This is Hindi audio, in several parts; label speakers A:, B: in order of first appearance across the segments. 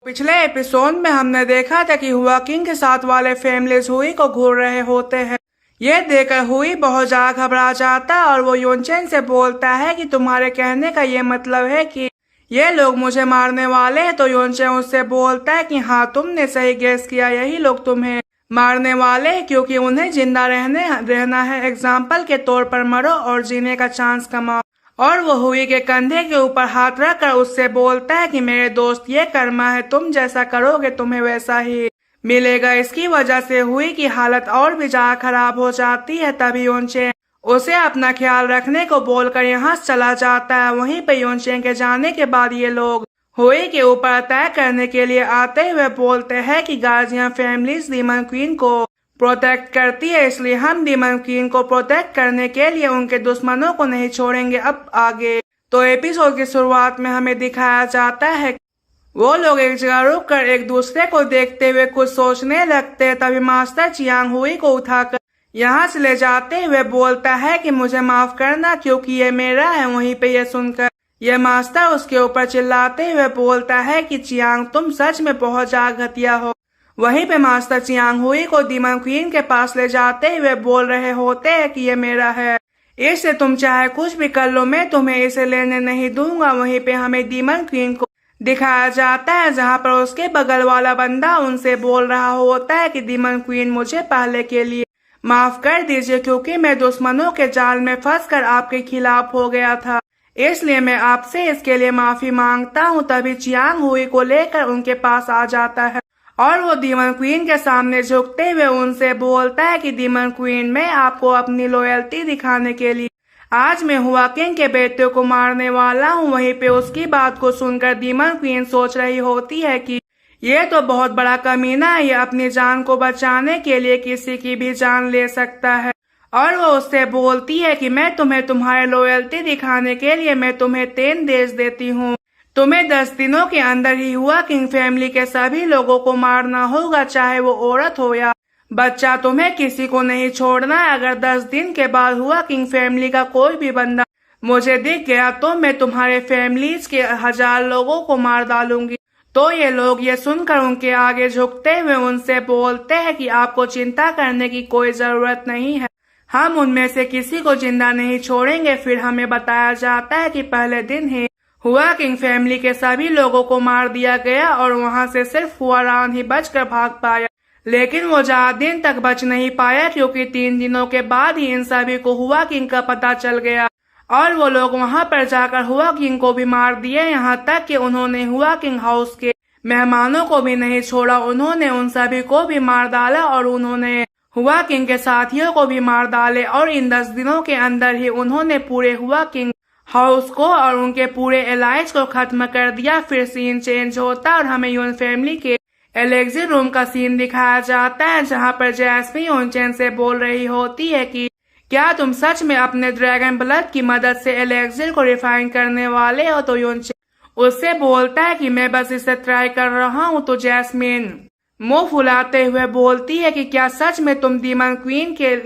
A: पिछले एपिसोड में हमने देखा था कि हुआ किंग के साथ वाले फैमिलीज हुई को घूर रहे होते हैं। ये देखकर हुई बहुत ज्यादा घबरा जाता है और वो यूनचेन से बोलता है कि तुम्हारे कहने का ये मतलब है कि ये लोग मुझे मारने वाले हैं। तो यूनचेन उससे बोलता है कि हाँ, तुमने सही गेस किया, यही लोग तुम्हें मारने वाले हैं क्योंकि उन्हें जिंदा रहना है। एग्जाम्पल के तौर पर मरो और जीने का चांस कमाओ। और वो हुई के कंधे के ऊपर हाथ रखकर उससे बोलता है कि मेरे दोस्त, ये कर्मा है, तुम जैसा करोगे तुम्हें वैसा ही मिलेगा। इसकी वजह से हुई की हालत और भी ज्यादा खराब हो जाती है। तभी यूनचेन उसे अपना ख्याल रखने को बोलकर यहाँ चला जाता है। वहीं पे यूनचेन के जाने के बाद ये लोग हुई के ऊपर अटैक करने के लिए आते हुए बोलते हैं कि गार्जियन फैमिलीज डीमन क्वीन को प्रोटेक्ट करती है, इसलिए हम डीमन क्वीन को प्रोटेक्ट करने के लिए उनके दुश्मनों को नहीं छोड़ेंगे। अब आगे तो एपिसोड की शुरुआत में हमें दिखाया जाता है वो लोग एक जगह रुक कर एक दूसरे को देखते हुए कुछ सोचने लगते हैं। तभी मास्टर चियांग हुई को उठाकर यहाँ से ले जाते हुए बोलता है कि मुझे माफ करना क्योंकि ये मेरा है। वहीं पे ये सुनकर ये मास्टर उसके ऊपर चिल्लाते हुए बोलता है कि चियांग, तुम सच में बहुत ज्यादा घटिया हो। वहीं पे मास्टर चियांग हुई को डीमन क्वीन के पास ले जाते हुए बोल रहे होते हैं कि ये मेरा है, इससे तुम चाहे कुछ भी कर लो, मैं तुम्हें इसे लेने नहीं दूंगा। वहीं पे हमें डीमन क्वीन को दिखाया जाता है जहां पर उसके बगल वाला बंदा उनसे बोल रहा होता है कि डीमन क्वीन, मुझे पहले के लिए माफ कर दीजिए क्योंकि मैं दुश्मनों के जाल में फंसकर आपके खिलाफ हो गया था, इसलिए मैं आपसे इसके लिए माफी मांगता हूँ। तभी चियांग हुई को लेकर उनके पास आ जाता है और वो डीमन क्वीन के सामने झुकते हुए उनसे बोलता है कि डीमन क्वीन, मैं आपको अपनी लॉयल्टी दिखाने के लिए आज मैं हुआ किंग के बेटे को मारने वाला हूँ। वहीं पे उसकी बात को सुनकर डीमन क्वीन सोच रही होती है कि ये तो बहुत बड़ा कमीना है, ये अपनी जान को बचाने के लिए किसी की भी जान ले सकता है। और वो उससे बोलती है कि मैं तुम्हें तुम्हारी लॉयल्टी दिखाने के लिए मैं तुम्हें 3 देश देती हूँ। तुम्हें 10 दिनों के अंदर ही हुआ किंग फैमिली के सभी लोगों को मारना होगा, चाहे वो औरत हो या बच्चा, तुम्हें किसी को नहीं छोड़ना है। अगर 10 दिन के बाद हुआ किंग फैमिली का कोई भी बंदा मुझे दिख गया तो मैं तुम्हारे फैमिलीज के 1000 लोगों को मार डालूंगी। तो ये लोग ये सुनकर उनके आगे झुकते हुए उनसे बोलते हैं कि आपको चिंता करने की कोई जरूरत नहीं है, हम उनमें से किसी को जिंदा नहीं छोड़ेंगे। फिर हमें बताया जाता है कि पहले दिन ही हुआ किंग फैमिली के सभी लोगों को मार दिया गया और वहां से सिर्फ हुआ रान ही बचकर भाग पाया। लेकिन वो ज्यादा दिन तक बच नहीं पाया क्योंकि 3 दिनों के बाद ही इन सभी को हुआ किंग का पता चल गया और वो लोग वहां पर जाकर हुआ किंग को भी मार दिए। यहाँ तक कि उन्होंने हुआ किंग हाउस के मेहमानों को भी नहीं छोड़ा, उन्होंने उन सभी को भी मार डाला और उन्होंने हुआ किंग के साथियों को भी मार डाले। और इन 10 दिनों के अंदर ही उन्होंने पूरे हुआ किंग हाउस को और उनके पूरे एलाइज को खत्म कर दिया। फिर सीन चेंज होता और हमें यून फैमिली के एलेक्सिस रूम का सीन दिखाया जाता है जहां पर जैस्मिन यूनचेन से बोल रही होती है कि क्या तुम सच में अपने ड्रैगन ब्लड की मदद से एलेक्सिस को रिफाइन करने वाले हो। तो यूनचेन उससे बोलता है कि मैं बस इसे ट्राई कर रहा हूँ। तो जैस्मिन मुंह फुलाते हुए बोलती है कि क्या सच में तुम डीमन क्वीन के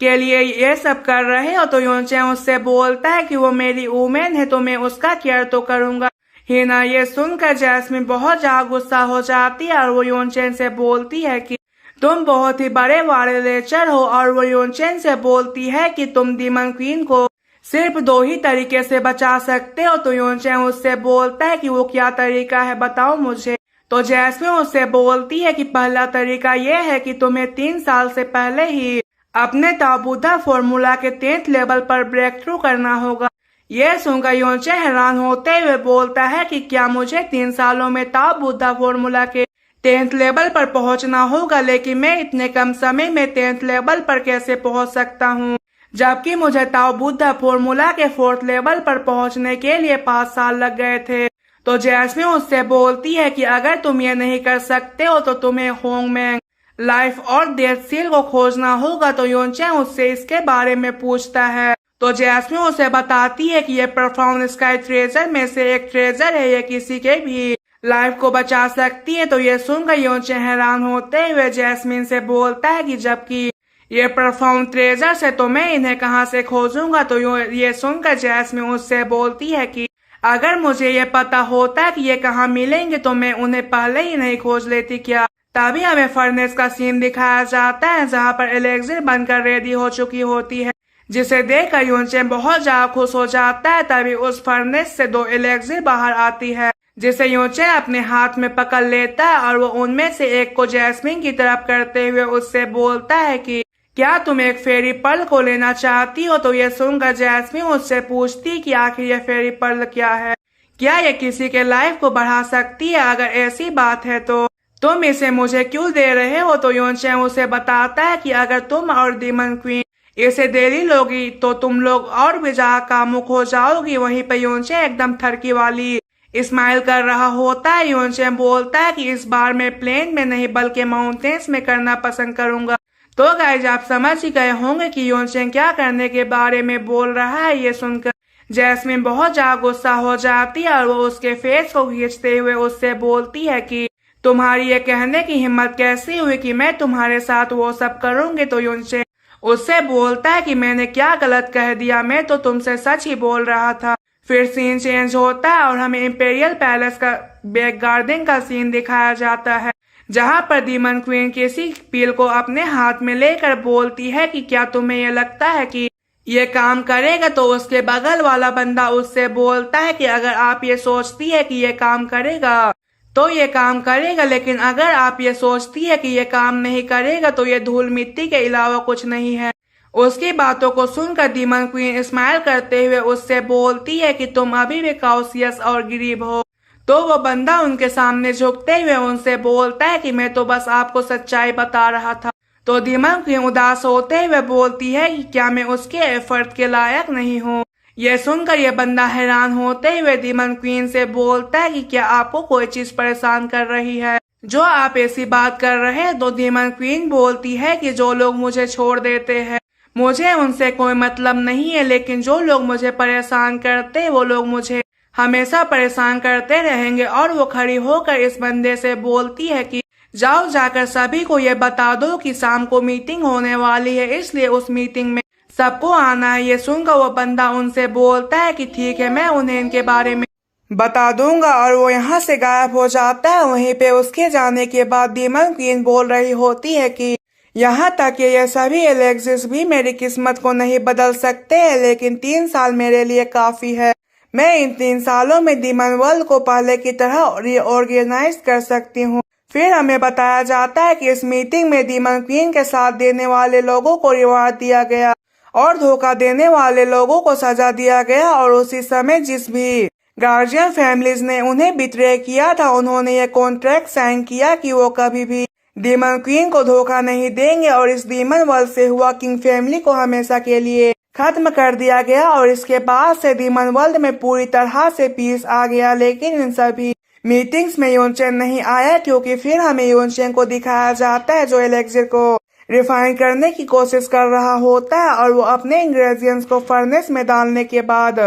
A: लिए ये सब कर रहे हो। तो यूनचेन उससे बोलता है कि वो मेरी वुमेन है तो मैं उसका केयर तो करूंगा ही ना। ये सुनकर जैस्मिन बहुत ज्यादा गुस्सा हो जाती है और वो यूनचेन से बोलती है कि तुम बहुत ही बड़े वायलेटर हो। और वो यूनचेन से बोलती है कि तुम डीमन क्वीन को सिर्फ 2 ही तरीके से बचा सकते हो। तो यूनचेन उससे बोलता है कि वो क्या तरीका है, बताओ मुझे। तो जैस्मिन उससे बोलती है कि पहला तरीका ये है कि तुम्हें 3 साल से पहले ही अपने ताबूदा फॉर्मूला के 10th लेवल पर ब्रेक थ्रू करना होगा। ये सुनकर यूनचेन हैरान होते हुए बोलता है कि क्या मुझे 3 सालों में ताबूदा फॉर्मूला के 10th लेवल पर पहुंचना होगा, लेकिन मैं इतने कम समय में 10th लेवल पर कैसे पहुंच सकता हूं, जबकि मुझे ताबूदा फॉर्मूला के 4th लेवल पर पहुंचने के लिए 5 साल लग गए थे। तो जैस्मिन उससे बोलती है कि अगर तुम ये नहीं कर सकते हो तो तुम्हें होंगमैंग लाइफ और डेथ सील को खोजना होगा। तो यूनचेन उससे इसके बारे में पूछता है तो जैस्मिन उसे बताती है कि ये परफॉर्म स्काई ट्रेजर में से एक ट्रेजर है, ये किसी के भी लाइफ को बचा सकती है। तो ये सुनकर यूनचेन हैरान होते हुए जैस्मिन से बोलता है कि जबकि ये परफॉर्म ट्रेजर है तो मैं इन्हें कहाँ से खोजूंगा। तो ये सुनकर जैस्मिन उससे बोलती है कि अगर मुझे ये पता होता कि ये कहाँ मिलेंगे तो मैं उन्हें पहले ही नहीं खोज लेती क्या। तभी हमें फर्नेस का सीन दिखाया जाता है जहाँ पर एलेक्सिर बनकर रेडी हो चुकी होती है, जिसे देखकर यूनचेन बहुत ज्यादा खुश हो जाता है। तभी उस फर्नेस से 2 एलेक्सिर बाहर आती है, जिसे यूनचेन अपने हाथ में पकड़ लेता है और वो उनमें से एक को जैस्मिन की तरफ करते हुए उससे बोलता है कि क्या तुम एक फेरी पर्ल को लेना चाहती हो। तो ये सुनकर जैस्मिन उससे पूछती कि आखिर ये फेरी पर्ल क्या है, क्या ये किसी के लाइफ को बढ़ा सकती है, अगर ऐसी बात है तो तुम इसे मुझे क्यों दे रहे हो। तो यूनचेन उसे बताता है कि अगर तुम और डीमन क्वीन इसे दे लोगी तो तुम लोग और भी ज्यादा कामुक हो जाओगी। वहीं पे यूनचेन एकदम ठरकी वाली स्माइल कर रहा होता है। यूनचेन बोलता है कि इस बार मैं प्लेन में नहीं बल्कि माउंटेन्स में करना पसंद करूंगा। तो गाइज आप समझ ही गए होंगे कि यूनचेन क्या करने के बारे में बोल रहा है। ये सुनकर जैस्मिन बहुत ज्यादा गुस्सा हो जाती है और वो उसके फेस को खींचते हुए उससे बोलती है कि तुम्हारी ये कहने की हिम्मत कैसी हुई कि मैं तुम्हारे साथ वो सब करूंगी। तो यूनचेन उससे बोलता है कि मैंने क्या गलत कह दिया, मैं तो तुमसे सच ही बोल रहा था। फिर सीन चेंज होता है और हमें इंपीरियल पैलेस का बैक गार्डन का सीन दिखाया जाता है, जहां पर डीमन क्वीन किसी पील को अपने हाथ में लेकर बोलती है कि क्या तुम्हें ये लगता है कि ये काम करेगा। तो उसके बगल वाला बंदा उससे बोलता है कि अगर आप ये सोचती है कि ये काम करेगा तो ये काम करेगा, लेकिन अगर आप ये सोचती है कि ये काम नहीं करेगा तो ये धूल मिट्टी के अलावा कुछ नहीं है। उसकी बातों को सुनकर डीमन क्वीन स्माइल करते हुए उससे बोलती है कि तुम अभी भी कॉशियस और गरीब हो। तो वो बंदा उनके सामने झुकते हुए उनसे बोलता है कि मैं तो बस आपको सच्चाई बता रहा था। तो डीमन क्वीन उदास होते हुए बोलती है कि क्या मैं उसके एफर्ट के लायक नहीं हूँ। ये सुनकर ये बंदा हैरान होते हुए डीमन क्वीन से बोलता है कि क्या आपको कोई चीज परेशान कर रही है जो आप ऐसी बात कर रहे हैं। तो डीमन क्वीन बोलती है कि जो लोग मुझे छोड़ देते हैं मुझे उनसे कोई मतलब नहीं है, लेकिन जो लोग मुझे परेशान करते हैं वो लोग मुझे हमेशा परेशान करते रहेंगे। और वो खड़ी होकर इस बंदे से बोलती है कि जाओ जाकर सभी को ये बता दो कि शाम को मीटिंग होने वाली है, इसलिए उस मीटिंग में सबको आना है। ये सुनकर वो बंदा उनसे बोलता है कि ठीक है, मैं उन्हें इनके बारे में बता दूंगा और वो यहाँ से गायब हो जाता है। वहीं पे उसके जाने के बाद डीमन क्वीन बोल रही होती है कि यहाँ तक ये सभी एलेक्सिस भी मेरी किस्मत को नहीं बदल सकते हैं, लेकिन 3 साल मेरे लिए काफी है। मैं इन 3 सालों में डीमन वर्ल्ड को पहले की तरह रीऑर्गेनाइज कर सकती हूँ। फिर हमें बताया जाता है कि इस मीटिंग में डीमन क्वीन के साथ देने वाले लोगों को रिवार्ड दिया गया और धोखा देने वाले लोगों को सजा दिया गया। और उसी समय जिस भी गार्जियन फैमिलीज ने उन्हें बिट्रे किया था उन्होंने ये कॉन्ट्रैक्ट साइन किया कि वो कभी भी डीमन क्वीन को धोखा नहीं देंगे और इस डीमन वर्ल्ड से हुआ किंग फैमिली को हमेशा के लिए खत्म कर दिया गया। और इसके बाद से डीमन वर्ल्ड में पूरी तरह से पीस आ गया। लेकिन इन सभी मीटिंग्स में यूनचेन नहीं आया, क्योंकि फिर हमें यूनचेन को दिखाया जाता है जो एलेक्सिर को रिफाइन करने की कोशिश कर रहा होता है और वो अपने इंग्रेडिएंट्स को फर्नेस में डालने के बाद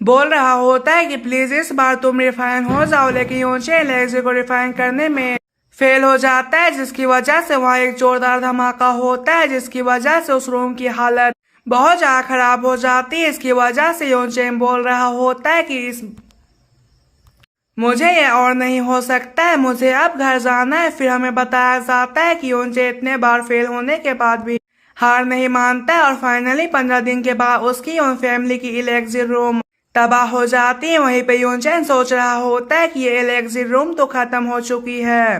A: बोल रहा होता है कि प्लीज इस बार तुम रिफाइन हो जाओ। लेकिन यूनचेन एलेक्सिर को रिफाइन करने में फेल हो जाता है, जिसकी वजह से वहाँ एक जोरदार धमाका होता है, जिसकी वजह से उस रूम की हालत बहुत ज्यादा खराब हो जाती है। इसकी वजह से यूनचेन बोल रहा होता है कि मुझे ये और नहीं हो सकता है, मुझे अब घर जाना है। फिर हमें बताया जाता है कि यूनचेन इतने बार फेल होने के बाद भी हार नहीं मानता है और फाइनली 15 दिन के बाद उसकी और फैमिली की एलेक्सिर रूम तबाह हो जाती है। वहीं पे यूनचेन सोच रहा होता है कि ये एलेक्सिर रूम तो खत्म हो चुकी है,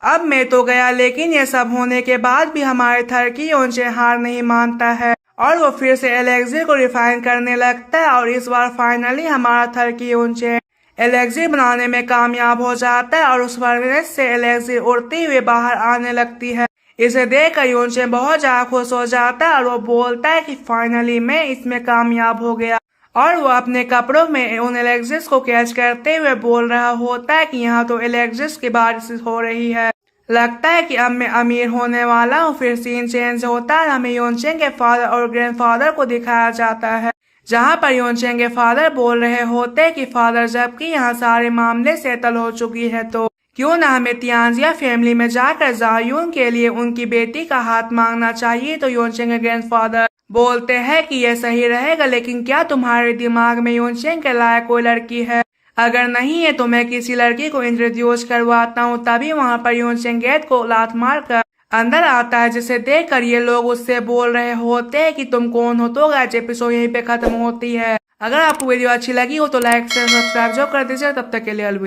A: अब मैं तो गया। लेकिन ये सब होने के बाद भी हमारे थर्की यूनचेन हार नहीं मानता है और वो फिर से एलेक्सिर को रिफाइन करने लगता है। और इस बार फाइनली हमारा थर्की यूनचेन एलेक्सिर बनाने में कामयाब हो जाता है और उस फर्नेस से एलेक्सिर उड़ती हुई बाहर आने लगती है। इसे देखकर यूनचेन बहुत ज्यादा खुश हो जाता है और वो बोलता है कि फाइनली मैं इसमें कामयाब हो गया। और वो अपने कपड़ों में उन एलेक्सिस को कैच करते हुए बोल रहा होता है कि यहाँ तो एलेक्सिस की बारिश हो रही है, लगता है कि अब मैं अमीर होने वाला हूँ। फिर सीन चेंज होता है, हमें यूनचेन के फादर और ग्रैंडफादर को दिखाया जाता है, जहाँ पर यूनचेन के फादर बोल रहे होते हैं कि फादर जबकि यहाँ सारे मामले सेटल हो चुकी है तो क्यों ना हमें तियांजिया फैमिली में जाकर जायून के लिए उनकी बेटी का हाथ मांगना चाहिए। तो यूनचेन के ग्रैंडफादर बोलते हैं कि यह सही रहेगा, लेकिन क्या तुम्हारे दिमाग में यूनचेन के लायक कोई लड़की है? अगर नहीं है तो मैं किसी लड़की को इंट्रोड्यूस करवाता हूँ। तभी वहाँ पर यूनचेन गेट को लात मारकर अंदर आता है, जिसे देखकर ये लोग उससे बोल रहे होते हैं कि तुम कौन हो। तो गाइस एपिसोड यहीं पे खत्म होती है। अगर आपको वीडियो अच्छी लगी हो तो लाइक से सब्सक्राइब जरूर कर दीजिए। तब तक के लिए अलविदा।